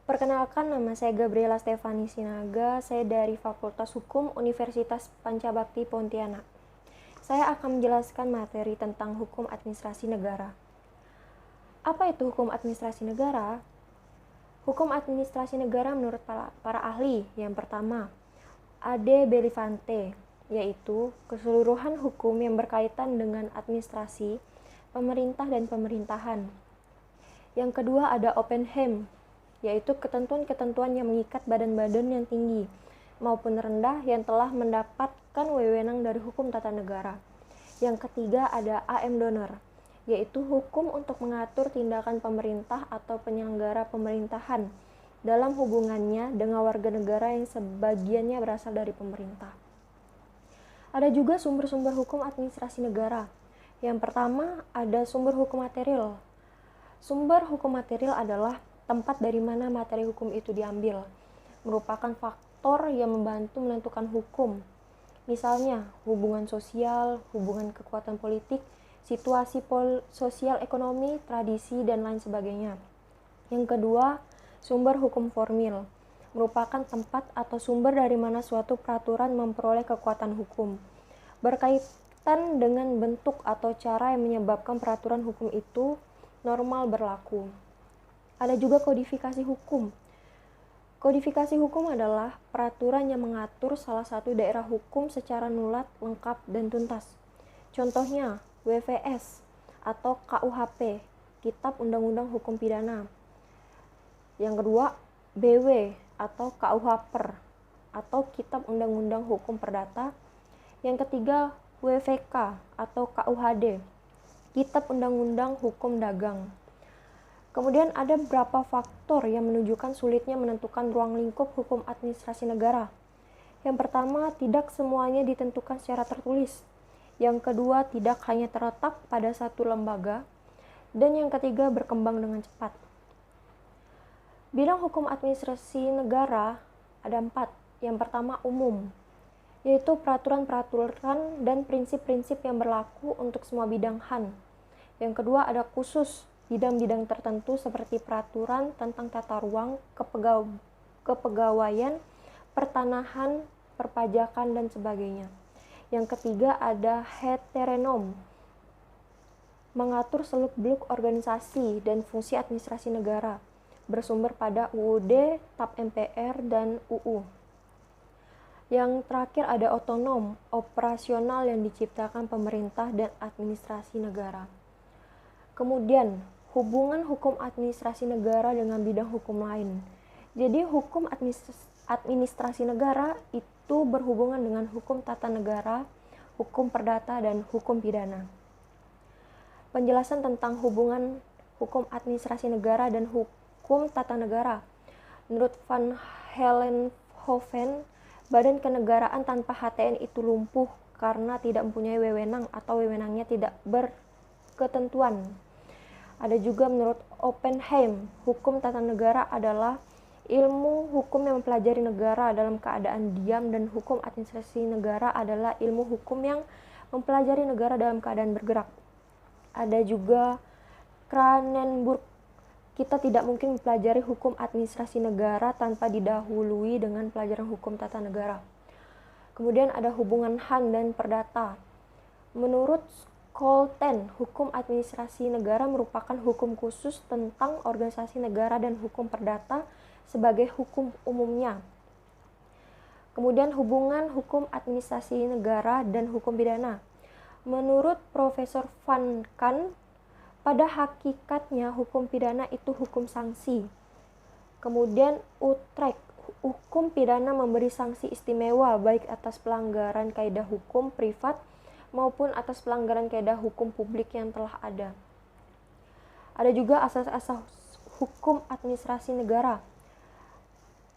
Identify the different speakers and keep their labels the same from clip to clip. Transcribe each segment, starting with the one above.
Speaker 1: Perkenalkan, nama saya Gabriela Stefani Sinaga, saya dari Fakultas Hukum Universitas Pancabakti Pontianak. Saya akan menjelaskan materi tentang hukum administrasi negara. Apa itu hukum administrasi negara? Hukum administrasi negara menurut para ahli, yang pertama, Ade Belifante, yaitu keseluruhan hukum yang berkaitan dengan administrasi, pemerintah dan pemerintahan. Yang kedua ada Oppenheim, yaitu ketentuan-ketentuan yang mengikat badan-badan yang tinggi maupun rendah yang telah mendapatkan wewenang dari hukum tata negara. Yang ketiga ada A.M. Donner, yaitu hukum untuk mengatur tindakan pemerintah atau penyelenggara pemerintahan dalam hubungannya dengan warga negara yang sebagiannya berasal dari pemerintah. Ada juga sumber-sumber hukum administrasi negara. Yang pertama ada sumber hukum material. Sumber hukum material adalah tempat dari mana materi hukum itu diambil, merupakan faktor yang membantu menentukan hukum. Misalnya, hubungan sosial, hubungan kekuatan politik, situasi sosial ekonomi, tradisi, dan lain sebagainya. Yang kedua, sumber hukum formil, merupakan tempat atau sumber dari mana suatu peraturan memperoleh kekuatan hukum, berkaitan dengan bentuk atau cara yang menyebabkan peraturan hukum itu normal berlaku. Ada juga kodifikasi hukum. Kodifikasi hukum adalah peraturan yang mengatur salah satu daerah hukum secara nulat, lengkap, dan tuntas. Contohnya, WVS atau KUHP, Kitab Undang-Undang Hukum Pidana. Yang kedua, BW atau KUHPER atau Kitab Undang-Undang Hukum Perdata. Yang ketiga, WVK atau KUHD, Kitab Undang-Undang Hukum Dagang. Kemudian ada beberapa faktor yang menunjukkan sulitnya menentukan ruang lingkup hukum administrasi negara. Yang pertama, tidak semuanya ditentukan secara tertulis. Yang kedua, tidak hanya terletak pada satu lembaga. Dan yang ketiga, berkembang dengan cepat. Bidang hukum administrasi negara ada 4. Yang pertama, umum, yaitu peraturan-peraturan dan prinsip-prinsip yang berlaku untuk semua bidang HAN. Yang kedua, ada khusus, bidang-bidang tertentu seperti peraturan tentang tata ruang, kepegawaian, pertanahan, perpajakan, dan sebagainya. Yang ketiga ada heteronom, mengatur seluk-beluk organisasi dan fungsi administrasi negara, bersumber pada UUD, TAP MPR, dan UU. Yang terakhir ada otonom, operasional yang diciptakan pemerintah dan administrasi negara. Kemudian, hubungan hukum administrasi negara dengan bidang hukum lain. Jadi hukum administrasi negara itu berhubungan dengan hukum tata negara, hukum perdata, dan hukum pidana. Penjelasan tentang hubungan hukum administrasi negara dan hukum tata negara. Menurut Van Hellenhoven, badan kenegaraan tanpa HTN itu lumpuh karena tidak mempunyai wewenang atau wewenangnya tidak berketentuan. Ada juga menurut Oppenheim, hukum tata negara adalah ilmu hukum yang mempelajari negara dalam keadaan diam dan hukum administrasi negara adalah ilmu hukum yang mempelajari negara dalam keadaan bergerak. Ada juga Kranenburg, kita tidak mungkin mempelajari hukum administrasi negara tanpa didahului dengan pelajaran hukum tata negara. Kemudian ada hubungan HAN dan perdata. Menurut Colten, hukum administrasi negara merupakan hukum khusus tentang organisasi negara dan hukum perdata sebagai hukum umumnya. Kemudian hubungan hukum administrasi negara dan hukum pidana. Menurut Profesor Van Kan, pada hakikatnya hukum pidana itu hukum sanksi. Kemudian Utrecht, hukum pidana memberi sanksi istimewa baik atas pelanggaran kaidah hukum privat maupun atas pelanggaran kaidah hukum publik yang telah ada. Ada juga asas-asas hukum administrasi negara.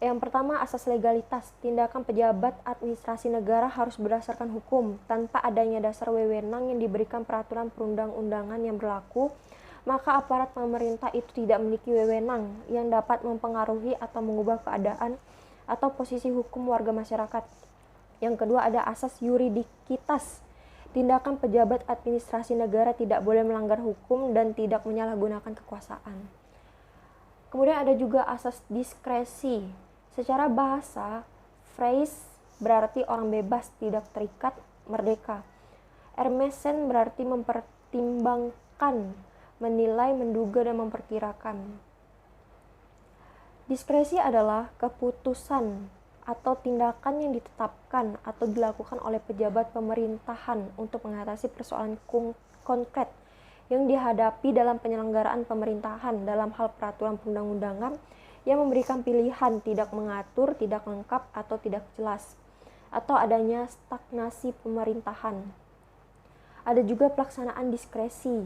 Speaker 1: Yang pertama, asas legalitas. Tindakan pejabat administrasi negara harus berdasarkan hukum. Tanpa adanya dasar wewenang yang diberikan peraturan perundang-undangan yang berlaku, maka aparat pemerintah itu tidak memiliki wewenang yang dapat mempengaruhi atau mengubah keadaan atau posisi hukum warga masyarakat. Yang kedua, ada asas yuridikitas. Tindakan pejabat administrasi negara tidak boleh melanggar hukum dan tidak menyalahgunakan kekuasaan. Kemudian ada juga asas diskresi. Secara bahasa, phrase berarti orang bebas, tidak terikat, merdeka. Ermesen berarti mempertimbangkan, menilai, menduga, dan memperkirakan. Diskresi adalah keputusan atau tindakan yang ditetapkan atau dilakukan oleh pejabat pemerintahan untuk mengatasi persoalan konkret yang dihadapi dalam penyelenggaraan pemerintahan dalam hal peraturan perundang-undangan yang memberikan pilihan, tidak mengatur, tidak lengkap, atau tidak jelas, atau adanya stagnasi pemerintahan. Ada juga pelaksanaan diskresi.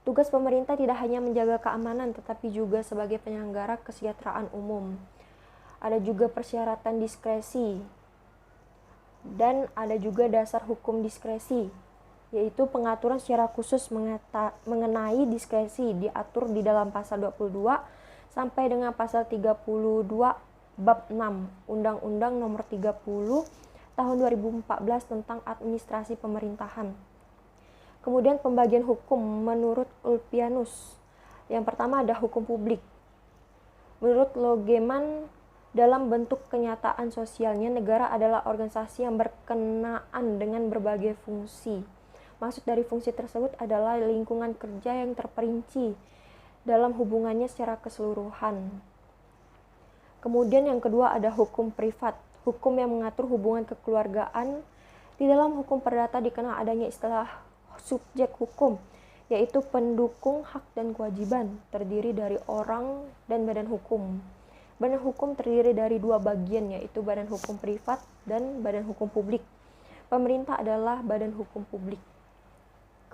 Speaker 1: Tugas pemerintah tidak hanya menjaga keamanan, tetapi juga sebagai penyelenggara kesejahteraan umum. Ada juga persyaratan diskresi, dan ada juga dasar hukum diskresi, yaitu pengaturan secara khusus mengenai diskresi diatur di dalam pasal 22 sampai dengan pasal 32 bab 6 Undang-Undang Nomor 30 Tahun 2014 tentang Administrasi Pemerintahan. Kemudian pembagian hukum menurut Ulpianus. Yang pertama ada hukum publik. Menurut Logeman, dalam bentuk kenyataan sosialnya, negara adalah organisasi yang berkenaan dengan berbagai fungsi. Maksud dari fungsi tersebut adalah lingkungan kerja yang terperinci dalam hubungannya secara keseluruhan. Kemudian yang kedua ada hukum privat, hukum yang mengatur hubungan kekeluargaan. Di dalam hukum perdata dikenal adanya istilah subjek hukum, yaitu pendukung hak dan kewajiban, terdiri dari orang dan badan hukum. Badan hukum terdiri dari dua bagian, yaitu badan hukum privat dan badan hukum publik. Pemerintah adalah badan hukum publik.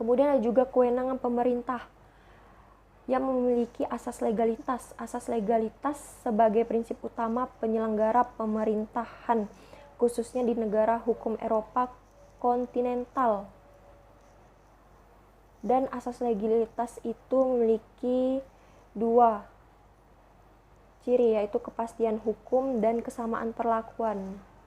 Speaker 1: Kemudian ada juga kewenangan pemerintah yang memiliki asas legalitas. Asas legalitas sebagai prinsip utama penyelenggara pemerintahan, khususnya di negara hukum Eropa kontinental. Dan asas legalitas itu memiliki dua ciri, yaitu kepastian hukum dan kesamaan perlakuan.